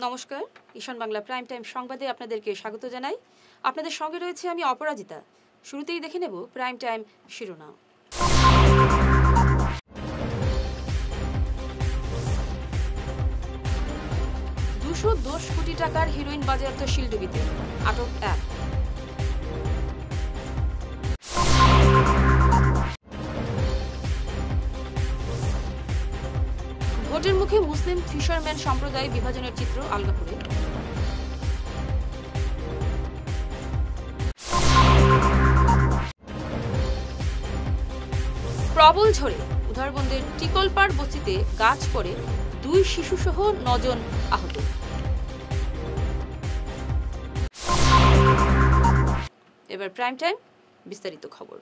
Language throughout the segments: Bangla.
নমস্কার, ঈশান বাংলা প্রাইম টাইম সংবাদে আপনাদেরকে স্বাগত জানাই। আপনাদের সঙ্গে রয়েছে আমি অপরাজিতা। শুরুতেই দেখে নেব প্রাইম টাইম শিরোনাম। 210 কোটি টাকার হেরোইন বাজেয়াপ্ত শিলডুবিতে, আটক 1। ভোটের মুখে মুসলিম ফিশারম্যান সম্প্রদায় বিভাজনের চিত্র আলগাপুরে। প্রবল ঝড়ে উধারবন্দের টিকলপাড় বস্তিতে গাছ পড়ে 2 শিশুসহ 9 জন আহত। এবার প্রাইম টাইম বিস্তারিত খবর।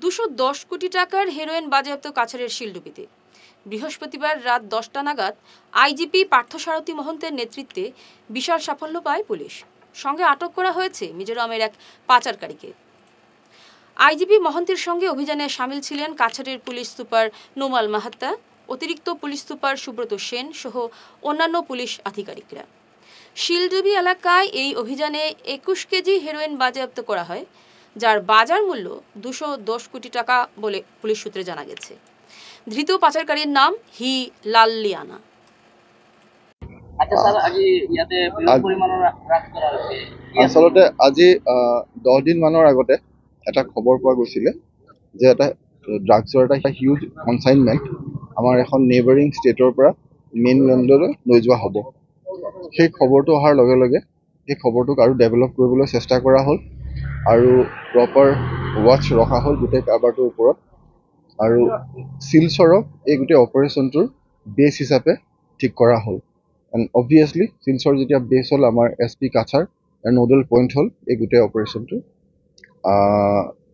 210 কোটি টাকার হেরোইন বাজেয়াপ্ত কাছাড়ের শিলডুবিতে। বৃহস্পতিবার রাত 10টা নাগাদ আইজিপি পার্থসারথী মহন্তের নেতৃত্বে বিশাল সাফল্য পায় পুলিশ। সঙ্গে আটক করা হয়েছে মিজোরামের এক পাচারকারীকে। আইজিপি মহন্তের সঙ্গে অভিযানে সামিল ছিলেন কাছাড়ের পুলিশ সুপার নোমাল মাহাত্তা, অতিরিক্ত পুলিশ সুপার সুব্রত সেন সহ অন্যান্য পুলিশ আধিকারিকরা। শিলডুবি এলাকায় এই অভিযানে 21 কেজি হেরোইন বাজেয়াপ্ত করা হয়, যার বাজার মূল্য 210 কোটি টাকা বলে পুলিশ সূত্রে জানা গেছে। ধৃত পাচারকারীর নাম হি লাল্লিয়ানা। আচলতে আজি 10 দিন মানৰ আগতে এটা খবৰ পোৱা গৈছিলে যে এটা ড্ৰাগছৰ এটা হিউজ কনচাইনমেণ্ট আমাৰ এখন নেইবাৰিং ষ্টেটৰ পৰা মেইনলেণ্ডলৈ লৈ যোৱা হ'ব। সেই খবৰটো অহাৰ লগে লগে সেই খবৰটোক আৰু ডেভেলপ কৰিবলৈ চেষ্টা কৰা হ'ল আৰু প্ৰপাৰ ৱাচ ৰখা হ'ল গোটেই কাৰবাৰটোৰ ওপৰত। আৰু শিলচৰক এই গোটেই অপাৰেশ্যনটোৰ বেছ হিচাপে ঠিক কৰা হ'ল। এণ্ড অবভিয়াছলি শিলচৰ যেতিয়া বেছ হ'ল, আমাৰ SP কাছাৰ নোডেল পইণ্ট হ'ল এই গোটেই অপাৰেশ্যনটো।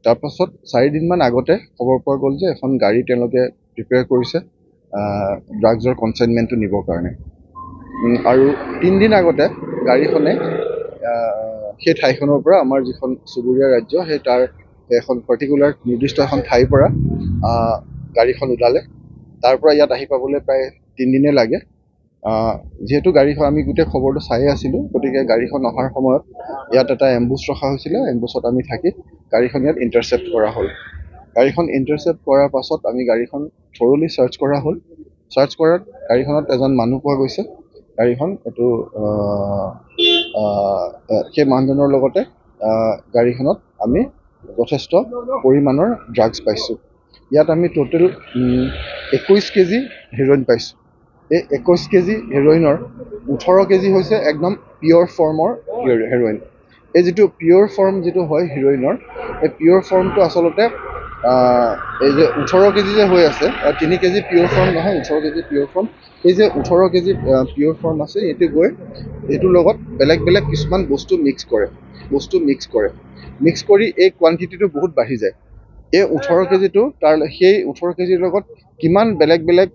তাৰপাছত 4 দিনমান আগতে খবৰ পোৱা গ'ল যে এখন গাড়ী তেওঁলোকে প্ৰিপেয়াৰ কৰিছে ড্ৰাগছৰ কনচাইনমেণ্টটো নিবৰ কাৰণে। আৰু 3 দিন আগতে গাড়ীখনে সেই ঠাইখনৰ পৰা আমাৰ যিখন চুবুৰীয়া ৰাজ্য সেই তাৰ এখন পাৰ্টিকুলাৰ নিৰ্দিষ্ট এখন ঠাইৰ পৰা গাড়ীখন ওলালে। তাৰ পৰা ইয়াত আহি পাবলৈ প্ৰায় 3 দিনে লাগে। যিহেতু গাড়ীখন আমি গোটেই খবৰটো চাই আছিলোঁ, গতিকে গাড়ীখন অহাৰ সময়ত ইয়াত এটা এম্বুছ ৰখা হৈছিলে। এম্বুছত আমি থাকি গাড়ীখন ইয়াত ইণ্টাৰচেপ্ট কৰা হ'ল। গাড়ীখন ইণ্টাৰচেপ্ট কৰাৰ পাছত আমি গাড়ীখন থৰলি চাৰ্চ কৰা হ'ল। চাৰ্চ কৰাত গাড়ীখনত এজন মানুহ পোৱা গৈছে। গাড়ীখন এইটো সেই মানুহজনৰ লগতে গাড়ীখনত আমি যথেষ্ট পৰিমাণৰ ড্ৰাগছ পাইছোঁ। ইয়াত আমি টোটেল 21 কেজি হেৰইন পাইছোঁ। এই 21 কেজি হেৰইনৰ 18 কেজি হৈছে একদম পিয়ৰ ফৰ্মৰ হেৰইন। এই যিটো পিয়ৰ ফৰ্ম যিটো হয় হেৰইনৰ, এই পিয়ৰ ফৰ্মটো আচলতে এই যে 18 কেজি যে হৈ আছে, 3 কেজি পিয়ৰ ফৰ্ম নহয়, 18 কেজি পিয়ৰ ফৰ্ম। এই যে 18 কেজি পিয়ৰ ফৰ্ম আছে, এইটো গৈ এইটোৰ লগত বেলেগ বেলেগ কিছুমান বস্তু মিক্স কৰে। মিক্স কৰি এই কোৱান্টিটিটো বহুত বাঢ়ি যায়। এই 18 কেজিটো সেই 18 কেজিৰ লগত কিমান বেলেগ বেলেগ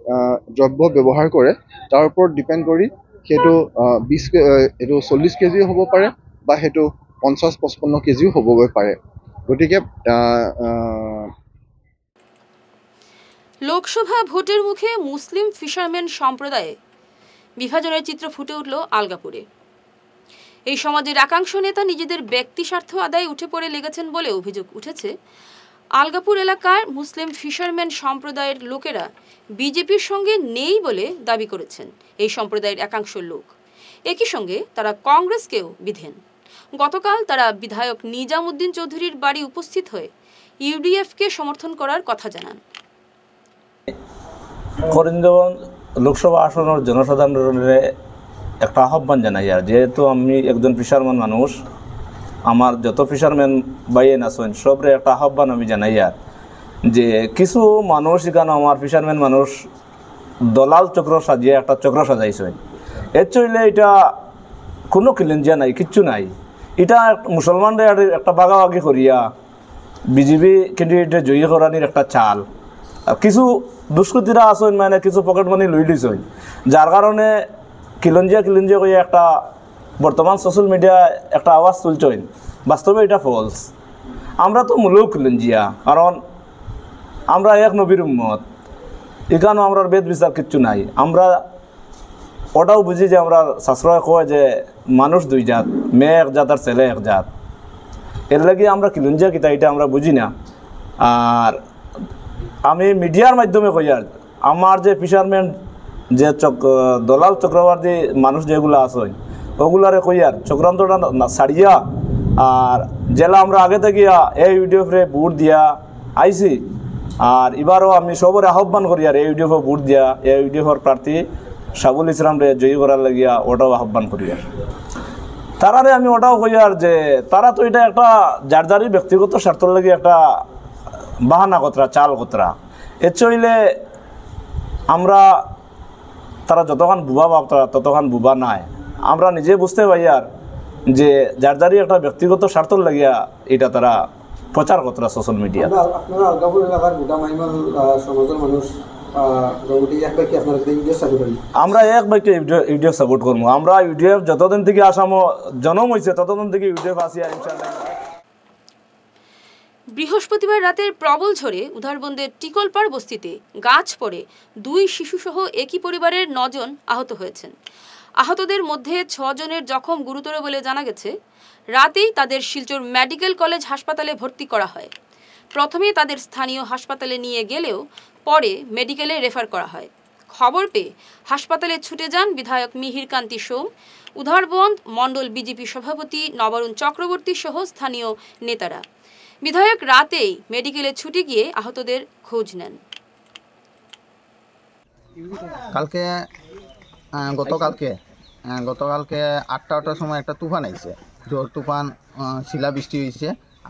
দ্ৰব্য ব্যৱহাৰ কৰে তাৰ ওপৰত ডিপেণ্ড কৰি সেইটো 40 কেজিও হ'ব পাৰে বা সেইটো 50-55 কেজিও হ'বগৈ পাৰে। গতিকে লোকসভা ভোটের মুখে মুসলিম ফিশারম্যান সম্প্রদায়ে বিভাজনের চিত্র ফুটে উঠল আলগাপুরে। এই সমাজের একাংশ নেতা নিজেদের ব্যক্তি স্বার্থ আদায়ে উঠে পড়ে লেগেছেন বলে অভিযোগ উঠেছে। আলগাপুর এলাকার মুসলিম ফিশারম্যান সম্প্রদায়ের লোকেরা বিজেপির সঙ্গে নেই বলে দাবি করেছেন এই সম্প্রদায়ের একাংশ লোক। একই সঙ্গে তারা কংগ্রেসকেও বিধেন। গতকাল তারা বিধায়ক নিজামুদ্দিন চৌধুরীর বাড়ি উপস্থিত হয়ে ইউডিএফকে সমর্থন করার কথা জানান। করিমগঞ্জ লোকসভা আসনের জনসাধারণের একটা আহ্বান জানাই, আর যেহেতু আমি একজন ফিশারম্যান মানুষ, আমার যত ফিশারম্যান বাইয়েন আছেন সবরে একটা আহ্বান আমি জানাই, আর যে কিছু মানুষ এখানে আমার ফিশারম্যান মানুষ দলাল চক্র সাজিয়ে একটা চক্র সাজাইছেন। এর চইলে এটা কোনো কিলেঞ্জিয়া নাই, কিচ্ছু নাই। এটা মুসলমানদের একটা বাগাবাগি করিয়া বিজেপি ক্যান্ডিডেটে জয়ী করানির একটা চাল। কিছু দুষ্কৃতীরা আছেন, মানে কিছু পকেট মানি লই লইছেন, যার কারণে কিলঞ্জিয়া করিয়া একটা বর্তমান সোশ্যাল মিডিয়ায় একটা আওয়াজ তুলছেন। বাস্তবে এটা ফলস। আমরা তো মূলেও কিলঞ্জিয়া, কারণ আমরা এক নবীর উম্মত। এখানেও আমরা বেদ বিচার কিচ্ছু নাই। আমরা ওটাও বুঝি যে আমরা শাস্ত্রয় কয় যে মানুষ দুই জাত, মেয়ে এক জাত আর ছেলে এক জাত। এর লাগে আমরা কিলুঞ্জা কিতা এটা আমরা বুঝি না। আর আমি মিডিয়ার মাধ্যমে কই আর আমার যে ফিশারম্যান যে দলাল চক্রবর্তী মানুষ যেগুলো আছে ওগুলারে কই আর চক্রান্তটা ছাড়িয়া আর জেলা আমরা আগে থেকে এই ইউডিএফরে ভোট দিয়া আইছি। আর এবারও আমি সবরে আহ্বান করি আর এই ইউডিএফে ভোট দিয়া এই ইউডিএফর প্রার্থী সাবুল ইসলামরে জয়ী করার লাগিয়া ওটাও আহ্বান করি। আর তারারে আমি ওটাও কই আর যে তারা তো এটা একটা যার যারই ব্যক্তিগত স্বার্থর লাগে একটা বাহানা কতরা চাল কতরা এর চইলে আমরা তারা যতক্ষণ বুবা ভাবতারা ততক্ষণ বুবা নাই। আমরা নিজে বুঝতে পারি আর যে যার যারই একটা ব্যক্তিগত স্বার্থর লাগিয়া এটা তারা প্রচার কতরা সোশ্যাল মিডিয়া। আপনারা আলগাপুর এলাকার গোটা মাইমাল সমাজের মানুষ আমরা এক বাইকে ইউডিএফ সাপোর্ট করবো। আমরা ইউডিএফ যতদিন থেকে আসামো জনম হয়েছে ততদিন থেকে ইউডিএফ আসিয়া ইনশাআল্লাহ। বৃহস্পতিবার রাতের প্রবল ঝড়ে উধারবন্দের টিকলপাড় বস্তিতে গাছ পড়ে 2 শিশুসহ একই পরিবারের 9 জন আহত হয়েছেন। আহতদের মধ্যে 6 জনের জখম গুরুতর বলে জানা গেছে। রাতেই তাদের শিলচর মেডিকেল কলেজ হাসপাতালে ভর্তি করা হয়। প্রথমে তাদের স্থানীয় হাসপাতালে নিয়ে গেলেও পরে মেডিকেলে রেফার করা হয়। খবর পেয়ে হাসপাতালে ছুটে যান বিধায়ক মিহির কান্তি সোম, উধারবন্দ মণ্ডল বিজেপি সভাপতি নবরুণ চক্রবর্তী সহ স্থানীয় নেতারা। বিধায়ক রাতেই মেডিকেলে ছুটে গিয়ে আহতদের খোঁজ নেন। গতকালকে 8টার সময় একটা তুফান আইছে, ঝড় তুফান, শিলা বৃষ্টি হয়েছে।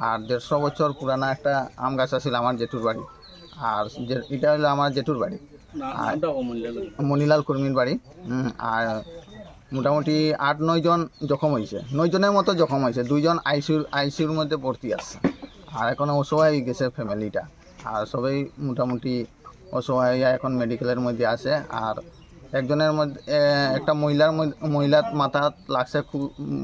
আর 150 বছর পুরানা একটা আম গাছ আছিল আমার জেঠুর বাড়ি। আর এটা হলো আমার জেঠুর বাড়ি, মনিলাল কর্মীর বাড়ি। আর মোটামুটি 8-9 জন জখম হয়েছে, 9 জনের মতো জখম হয়েছে। 2 জন আইসিউর মধ্যে ভর্তি আছে। আর এখন অসহায় হয়ে গেছে ফ্যামিলিটা। আর সবাই মোটামুটি অসহায় এখন মেডিকেলের মধ্যে আছে। আর একজনের মধ্যে একটা মহিলার মাথা লাগছে, খুব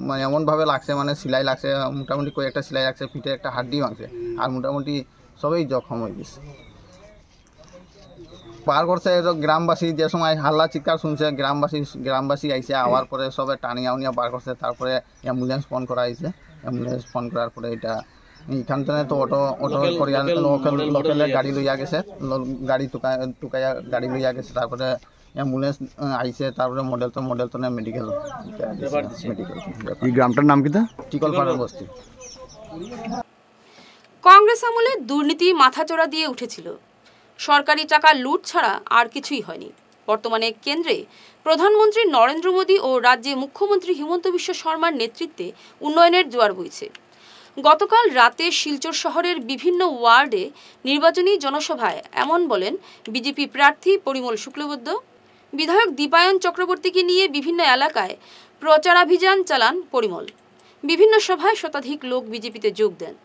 মানে এমনভাবে লাগছে, মানে সেলাই লাগছে, মোটামুটি কয়েকটা সেলাই লাগছে, পিঠে একটা হাড্ডি ভাঙছে। আর মোটামুটি সবাই জখম হয়ে গেছে। পার করছে গ্রামবাসী, যে সময় হাল্লা চিৎকার শুনছে গ্রামবাসী আইসে, আওয়ার পরে সবাই টানিয়া উনিয়া পার করছে। তারপরে অ্যাম্বুলেন্স ফোন করা হয়েছে। অ্যাম্বুলেন্স ফোন করার পরে এটা এইখান থেকে তো অটো করিয়া লোকালের গাড়ি লইয়া গেছে, গাড়ি টুকাইয়া গাড়ি লইয়া গেছে। তারপরে অ্যাম্বুলেন্স আইছে, তারপরে মডেল তো মেডিকেল। এই গ্রামটার নাম কিটা? টিকলপাড়া বস্তি। কংগ্রেস আমলে দুর্নীতি মাথাচড়া দিয়ে উঠেছিল। সরকারি টাকা লুট ছাড়া আর কিছুই হয়নি। বর্তমানে কেন্দ্রে প্রধানমন্ত্রী নরেন্দ্র মোদী ও রাজ্যে মুখ্যমন্ত্রী হিমন্ত বিশ্ব শর্মার নেতৃত্বে উন্নয়নের জোয়ার বইছে। গতকাল রাতে শিলচর শহরের বিভিন্ন ওয়ার্ডে নির্বাচনী জনসভায় এমন বলেন বিজেপি প্রার্থী পরিমল শুক্লবৈদ্য। বিধায়ক দীপায়ন চক্রবর্তীকে নিয়ে বিভিন্ন এলাকায় প্রচারাভিযান চালান পরিমল। বিভিন্ন সভায় শতাধিক লোক বিজেপিতে যোগ দেন।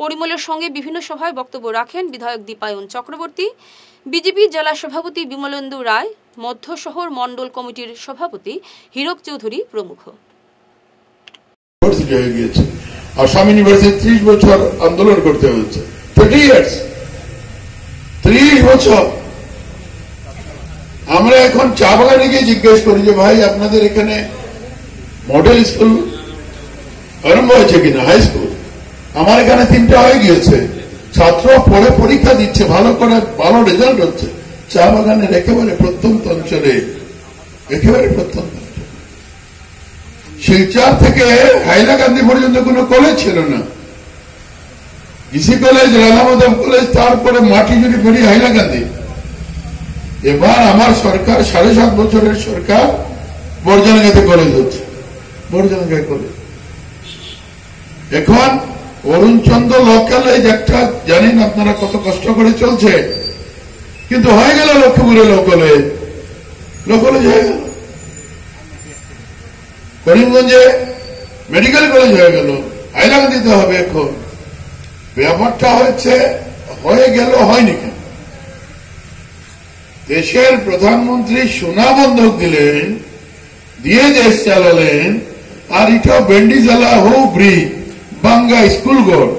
পরিমলের সঙ্গে বিভিন্ন সভায় বক্তব্য রাখেন বিধায়ক দীপায়ন চক্রবর্তী, বিজেপি জেলা সভাপতি বিমলেন্দু রায়, মধ্য শহর মণ্ডল কমিটির সভাপতি হীরক চৌধুরী প্রমুখ। আসাম ইউনিভার্সিটি 30 বছর আন্দোলন করতে হয়েছে, 30 বছর। আমরা এখন চা বাগানে গিয়ে জিজ্ঞেস করি যে ভাই আপনাদের এখানে মডেল স্কুল আরম্ভ হয়েছে কিনা, হাই স্কুল। আমার এখানে 3টা হয়ে গিয়েছে, ছাত্র পড়ে পরীক্ষা দিচ্ছে, ভালো করে ভালো রেজাল্ট হচ্ছে। চা বাগানের একেবারে প্রত্যন্ত অঞ্চলে, একেবারে প্রত্যন্ত শিলচর থেকে হাইলাকান্দি পর্যন্ত কোনো কলেজ ছিল না। ইসি কলেজ, রাধামাধব কলেজ, তারপরে মাটিজুড়ি ফেরি হাইলাকান্দি। এবার আমার সরকার 7.5 বছরের সরকার বর্জনগাঁতে কলেজ হচ্ছে, বর্জনগাঁ কলেজ। এখন অরুণচন্দ্র লোকালেজ একটা, জানেন আপনারা কত কষ্ট করে চলছে, কিন্তু হয়ে গেল লক্ষ্মীপুরে লোকালেজ হয়ে গেল। করিমগঞ্জে মেডিকেল কলেজ হয়ে গেল, হাইলাকান্দিতে হবে। এখন ব্যাপারটা হয়ে গেল, হয়নি কেন? দেশের প্রধানমন্ত্রী সোনা বন্ধক দিলেন, দিয়ে দেশ চালালেন, আর এটা বেন্ডি জেলা হুবড়ি বাঙ্গা স্কুল গড়,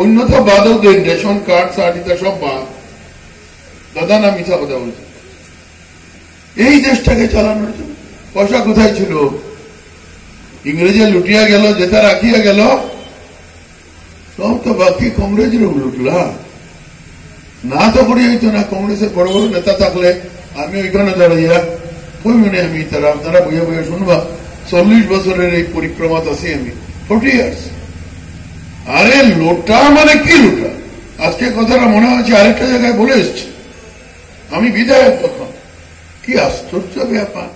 অন্যথা বাদও দেন, রেশন কার্ড সার্টিটা সব বাদ। দাদা না মিথ্যা কথা বলছে। এই দেশটাকে চালানোর জন্য পয়সা কোথায় ছিল? ইংরেজে লুটিয়া গেল, যেটা রাখিয়া গেল সব তো বাকি কংগ্রেসের লুটলা। না তো করি হইতো না, কংগ্রেসের বড় বড় নেতা থাকলে আমি ওইখানে দাঁড়াইয়া কই মনে আমি তারা আপনারা বইয়া বইয়া শুনবা। 40 বছরের এই পরিক্রমা আছি আমি, 40 ইয়ার্স। আরে লোটা মানে কি লোটা? আজকে কথাটা মনে হচ্ছে আরেকটা জায়গায় বলে এসছে। আমি বিধায়ক তখন, কি আশ্চর্য ব্যাপার।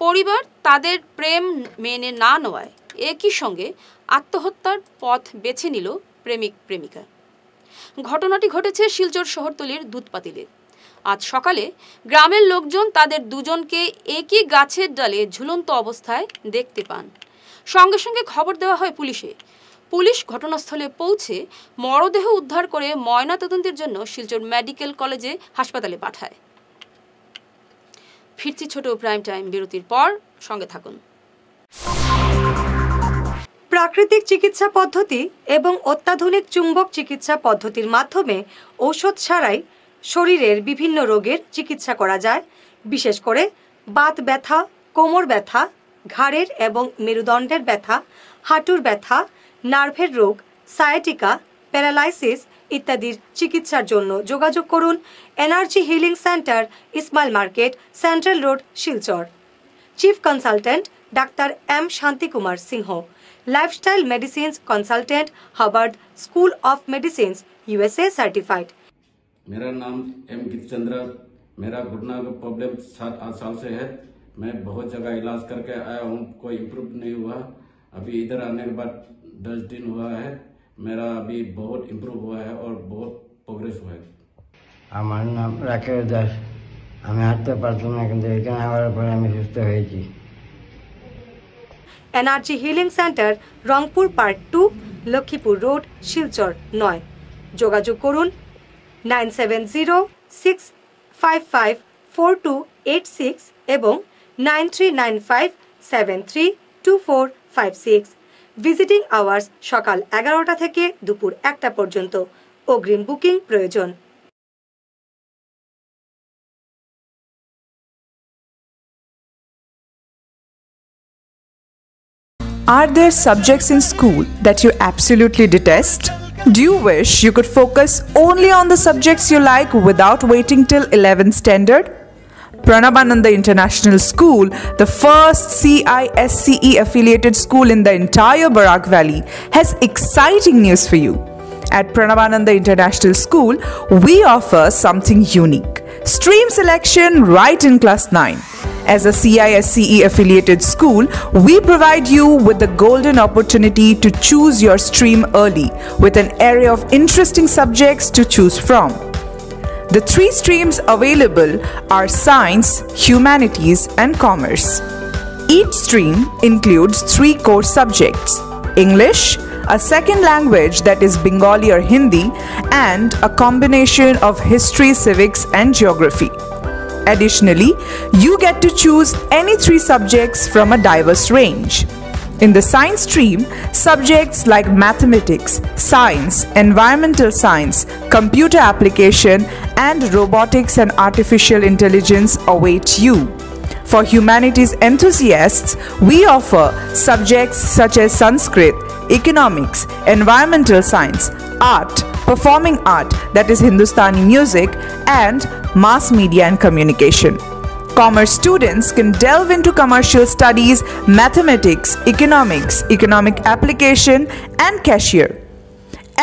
পরিবার তাদের প্রেম মেনে না নেওয়ায় একই সঙ্গে আত্মহত্যার পথ বেছে নিল প্রেমিক প্রেমিকা। ঘটনাটি ঘটেছে শিলচর শহরতলির দুধপাতিলে। আজ সকালে গ্রামের লোকজন তাদের দুজনকে একই গাছের ডালে ঝুলন্ত অবস্থায় দেখতে পান। সঙ্গে সঙ্গে খবর দেওয়া হয় পুলিশে। পুলিশ ঘটনাস্থলে পৌঁছে মরদেহ উদ্ধার করে ময়নাতদন্তের জন্য শিলচর মেডিকেল কলেজে হাসপাতালে পাঠায়। ফিরছি ছোট প্রাইম টাইম বিরতির পর, সঙ্গে থাকুন। প্রাকৃতিক চিকিৎসা পদ্ধতি এবং অত্যাধুনিক চুম্বক চিকিৎসা পদ্ধতির মাধ্যমে ঔষধ ছাড়াই শরীরের বিভিন্ন রোগের চিকিৎসা করা যায়। বিশেষ করে বাত ব্যথা, কোমর ব্যথা, ঘাড়ের এবং মেরুদণ্ডের ব্যথা, হাঁটুর ব্যথা, নার্ভের রোগ, সায়াটিকা, প্যারালাইসিস ইত্যাদির চিকিৎসার জন্য যোগাযোগ করুন energy healing centre, Ismail market, central road, Silchar. Chief consultant doctor M Shanti Kumar Singh, lifestyle medicines consultant, Harvard school of medicines, USA certified. मेरा नाम एम गितचंद्र। मेरा घुटना का प्रॉब्लम 7-8 साल से है। मैं बहुत जगह इलाज करके आया हूँ, कोई इम्प्रूव नहीं हुआ। अभी इधर आने के बाद 10 दिन हुआ है, मेरा अभी बहुत इम्प्रूव हुआ है और बहुत प्रोग्रेस हुआ है। আমার নাম রাকেশ দাস। আমি হাঁটতে পারতাম না, কিন্তু এখানে আসার পরে আমি সুস্থ হয়েছি। Energy healing centre, Rangpur park 2, Lakshmipur road, Silchar 9। যোগাযোগ করুন 9706554286 এবং 9395732456। ভিজিটিং আওয়ার্স সকাল 11টা থেকে দুপুর 1টা পর্যন্ত। অগ্রিম বুকিং প্রয়োজন। Are there subjects in school that you absolutely detest? Do you wish you could focus only on the subjects you like without waiting till 11th standard? Pranabananda International School, the first CISCE affiliated school in the entire Barak Valley, has exciting news for you. At Pranabananda International School, we offer something unique: stream selection right in class 9. As a CISCE affiliated school, we provide you with the golden opportunity to choose your stream early with an array of interesting subjects to choose from. The 3 streams available are Science, Humanities and Commerce. Each stream includes 3 core subjects: English, a second language that is Bengali or Hindi, and a combination of history, civics and geography. Additionally, you get to choose any 3 subjects from a diverse range. In the science stream, subjects like mathematics, science, environmental science, computer application, and robotics and artificial intelligence await you. For humanities enthusiasts, we offer subjects such as Sanskrit, economics, environmental science, art, performing art that is Hindustani music, and mass media and communication. Commerce students can delve into commercial studies, mathematics, economics, economic application, and cashier.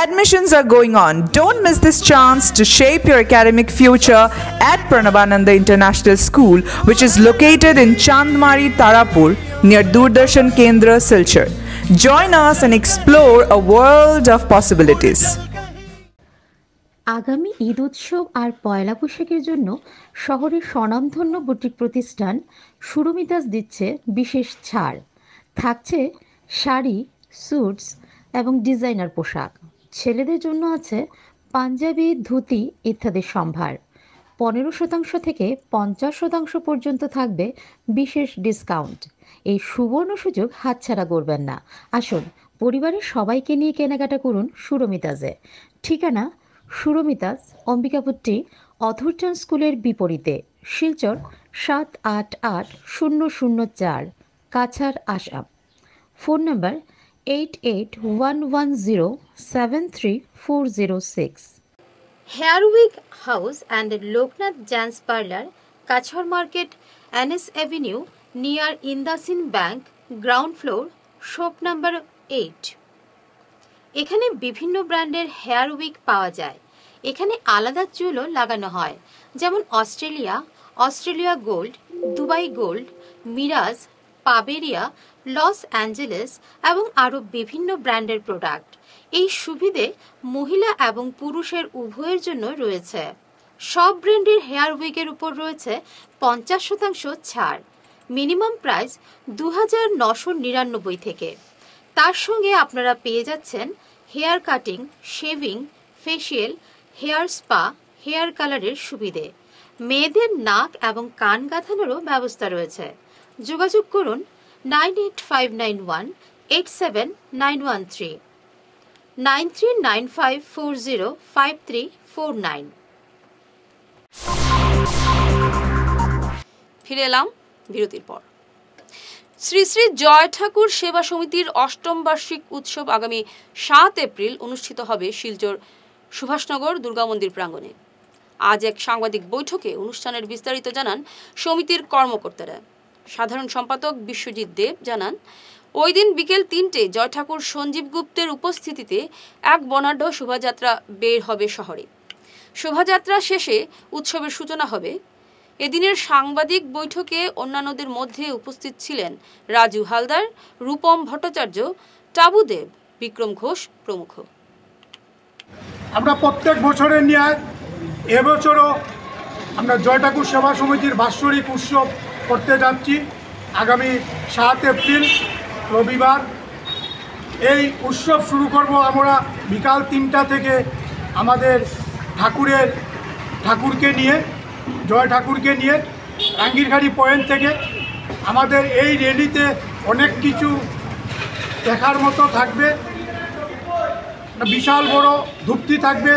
Admissions are going on. Don't miss this chance to shape your academic future at Pranabananda International School, which is located in Chandmari, Tarapur, near Doordarshan Kendra, Silchar. Join us and explore a world of possibilities. আগামী ঈদ উৎসব আর পয়লা বৈশাখের জন্য শহরের স্বনামধন্য বুটিক প্রতিষ্ঠান সুরমিতাস দিচ্ছে বিশেষ ছাড়। থাকছে শাড়ি, স্যুটস এবং ডিজাইনার পোশাক। ছেলেদের জন্য আছে পাঞ্জাবি, ধুতি ইত্যাদি সম্ভার। 15% থেকে 50% পর্যন্ত থাকবে বিশেষ ডিসকাউন্ট। এই সুবর্ণ সুযোগ হাতছাড়া করবেন না। আসুন পরিবারের সবাইকে নিয়ে কেনাকাটা করুন সুরমিতাসে। ঠিকানা সুরমিতাস, অম্বিকাপুরটি অথরটন স্কুলের বিপরীতে, Silchar 788004, Cachar, Assam. Phone number 8811073406। Hair week house and Loknath gents parlour, Cachar market, NS avenue, near IndusInd bank, ground floor, shop number 8। এখানে বিভিন্ন ব্র্যান্ডের হেয়ার উইক পাওয়া যায়। এখানে আলাদা চুলও লাগানো হয়, যেমন অস্ট্রেলিয়া গোল্ড, দুবাই গোল্ড, মিরাজ, পাবেরিয়া, লস অ্যাঞ্জেলেস এবং আরও বিভিন্ন ব্র্যান্ডের প্রোডাক্ট। এই সুবিধে মহিলা এবং পুরুষের উভয়ের জন্য রয়েছে। সব ব্র্যান্ডের হেয়ার উইকের উপর রয়েছে 50% ছাড়। মিনিমাম প্রাইস 2999 থেকে। তার সঙ্গে আপনারা পেয়ে যাচ্ছেন hair cutting, shaving, facial, hair spa, hair কালারের সুবিধে। মেয়েদের নাক এবং কান গাঁথানোরও ব্যবস্থা রয়েছে। যোগাযোগ করুন 9859187913, 9395405349। ফিরে এলাম বিরতির পর। শ্রী শ্রী জয় ঠাকুর সেবা সমিতির ৮ম বার্ষিক উৎসব আগামী ৭ এপ্রিল অনুষ্ঠিত হবে শিলচর সুভাষনগর দুর্গা মন্দির প্রাঙ্গণে। আজ এক সাংবাদিক বৈঠকে অনুষ্ঠানের বিস্তারিত জানান সমিতির কর্মকর্তারা। সাধারণ সম্পাদক বিশ্বজিৎ দেব জানান, ওই দিন বিকেল ৩টে জয় ঠাকুর সঞ্জীব গুপ্তের উপস্থিতিতে এক বর্ণাঢ্য শোভাযাত্রা বের হবে শহরে। শোভাযাত্রা শেষে উৎসবের সূচনা হবে। এদিনের সাংবাদিক বৈঠকে অন্যান্যদের মধ্যে উপস্থিত ছিলেন রাজু হালদার, রূপম ভট্টাচার্য, টাবু দেব, বিক্রম ঘোষ প্রমুখ। আমরা প্রত্যেক বছরের ন্যায় এবছরও আমরা জয় ঠাকুর সেবা সমিতির বাৎসরিক উৎসব করতে যাচ্ছি আগামী ৭ এপ্রিল রবিবার। এই উৎসব শুরু করব আমরা বিকাল ৩টা থেকে আমাদের ঠাকুরকে নিয়ে, জয় ঠাকুরকে নিয়ে রাঙ্গিরখাড়ি পয়েন্ট থেকে। আমাদের এই র্যালিতে অনেক কিছু দেখার মতো থাকবে। বিশাল বড় ধূপটি থাকবে,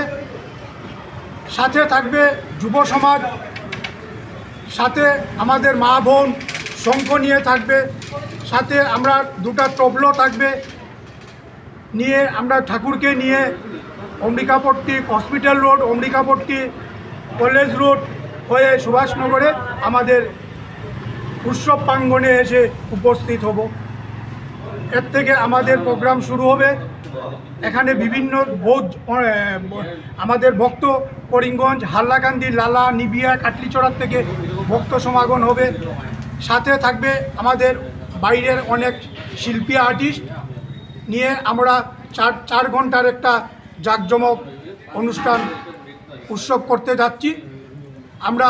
সাথে থাকবে যুব সমাজ, সাথে আমাদের মা বোন শঙ্খ নিয়ে থাকবে, সাথে আমরা দুটা তবলো থাকবে নিয়ে আমরা ঠাকুরকে নিয়ে Ambikapatti hospital road, Ambikapatti college road হয়ে সুভাষনগরে আমাদের উৎসব প্রাঙ্গণে এসে উপস্থিত হব। এর থেকে আমাদের প্রোগ্রাম শুরু হবে। এখানে বিভিন্ন আমাদের ভক্ত করিমগঞ্জ, হাল্লাকান্দি, লালা, নিবিয়া, কাটলিচড়ার থেকে ভক্ত সমাগম হবে। সাথে থাকবে আমাদের বাইরের অনেক শিল্পী আর্টিস্ট নিয়ে আমরা 4 ঘন্টার একটা জাঁকজমক অনুষ্ঠান উৎসব করতে যাচ্ছি। আমরা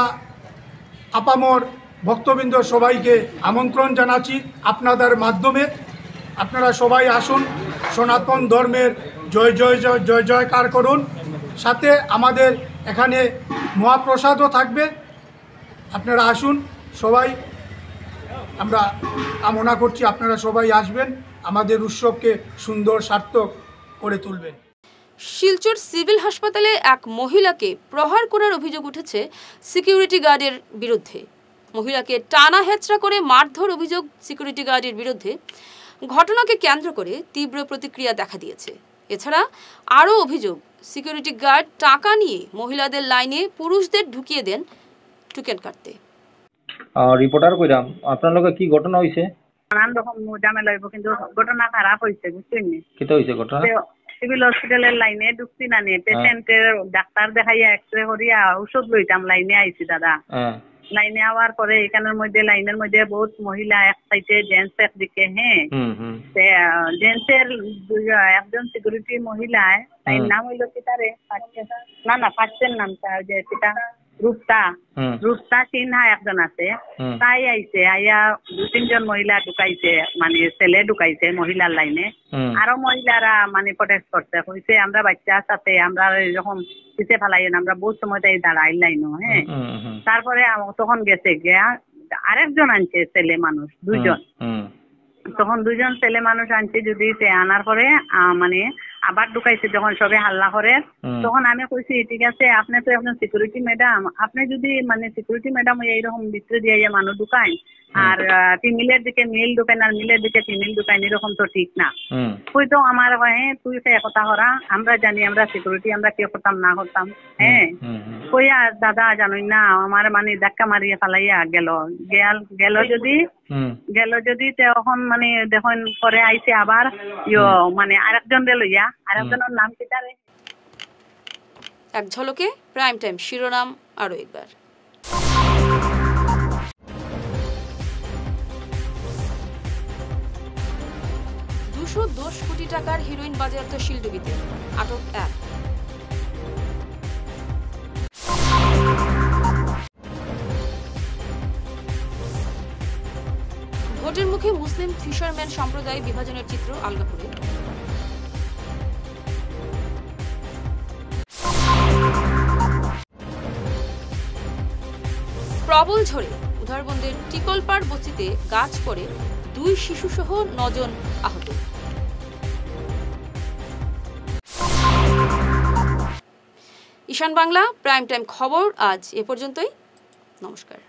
আপামর ভক্তবৃন্দ সবাইকে আমন্ত্রণ জানাচ্ছি আপনাদের মাধ্যমে। আপনারা সবাই আসুন, সনাতন ধর্মের জয় জয় জয় জয় জয়কার করুন। সাথে আমাদের এখানে মহাপ্রসাদও থাকবে। আপনারা আসুন সবাই, আমরা কামনা করছি আপনারা সবাই আসবেন, আমাদের উৎসবকে সুন্দর সার্থক করে তুলবেন। শিলচর সিভিল হাসপাতালে এক মহিলাকে প্রহার করার অভিযোগ উঠেছে সিকিউরিটি গার্ডের বিরুদ্ধে। মহিলাকে টানা হেঁচড়া করে মারধর অভিযোগ সিকিউরিটি গার্ডের বিরুদ্ধে। ঘটনাকে কেন্দ্র করে তীব্র প্রতিক্রিয়া দেখা দিয়েছে। এছাড়া আরও অভিযোগ, সিকিউরিটি গার্ড টাকা নিয়ে মহিলাদের লাইনে পুরুষদের ঢুকিয়ে দেন টোকেন কাটতে। রিপোর্টার কইরাম, আপনার লগে কি ঘটনা হইছে? নানান রকম ঝামেলা হইব, কিন্তু ঘটনা খারাপ হইছে, বুঝছেন নি? কি তো হইছে ঘটনা? সিভিল হসপিটালের লাইনে ঢুকছি না নি, পেশেন্টের ডাক্তার দেখাইয়া এক্সরে করিয়া ওষুধ লইতাম লাইনে আইছি দাদা। লাইনে আওয়ার পরে এখানের মধ্যে লাইনের মধ্যে বহুত মহিলা, এক সাইডে জেন্টস একদিকে। হ্যাঁ, জেন্টসের একজন সিকিউরিটি মহিলা, তাই নাম হইলো কি তারে না ফার্স্টের নামটা যে সেটা রূপতা সিনহা একজন আছে, তাই আইছে। আইয়া 2-3 জন মহিলা ঢুকাইছে, মানে ছেলে ঢুকাইছে মহিলার লাইনে। আরো মহিলারা মানে প্রটেস্ট করছে, কইছে আমরা বাচ্চা সাথে আমরা এরকম পিছিয়ে ফেলাই না, আমরা বহুত সময় তাই দাঁড়াই লাইনও। হ্যাঁ, তারপরে তখন গেছে গিয়া আরেকজন আনছে ছেলে মানুষ, 2 জন। তখন 2 জন ছেলে মানুষ আনছে, যদি সে আনার পরে মানে আবার ঢুকাইছে যখন সবে হাল্লা করে, তখন আমি কইছি ঠিক আছে আপনি তো একজন সিকিউরিটি ম্যাডাম, আপনি যদি মানে সিকিউরিটি ম্যাডাম এইরকম ভিতরে দিয়ে মানুষ ঢুকায় আর ফিমেলের দিকে মেল ঢুকায় আর মেলের দিকে ফিমেল ঢুকায়, এরকম তো ঠিক না। তুই তো আমার হ্যাঁ তুই সে কথা হরা, আমরা জানি আমরা সিকিউরিটি আমরা কি করতাম না করতাম। হ্যাঁ কইয়া দাদা জানোই না আমার মানে ধাক্কা মারিয়ে ফালাইয়া গেল যদি তখন মানে দেখুন পরে আইছে আবার মানে আরেকজন লইয়া, আরেকজনের নাম কি তারে। এক ঝলকে প্রাইম টাইম শিরোনাম আরো একবার। $210 কোটি টাকার হেরোইন বাজেয়াপ্ত শিল্ডুবিতে, আটক 1। ভোটের মুখে মুসলিম ফিশারম্যান সম্প্রদায় বিভাজনের চিত্র আলগাপুরে। প্রবল ঝড়ে উধারবন্দের টিকলপাড় বস্তিতে গাছ পড়ে 2 শিশুসহ 9 জন আহত। ঈশান বাংলা প্রাইম টাইম খবর আজ এ পর্যন্তই। নমস্কার।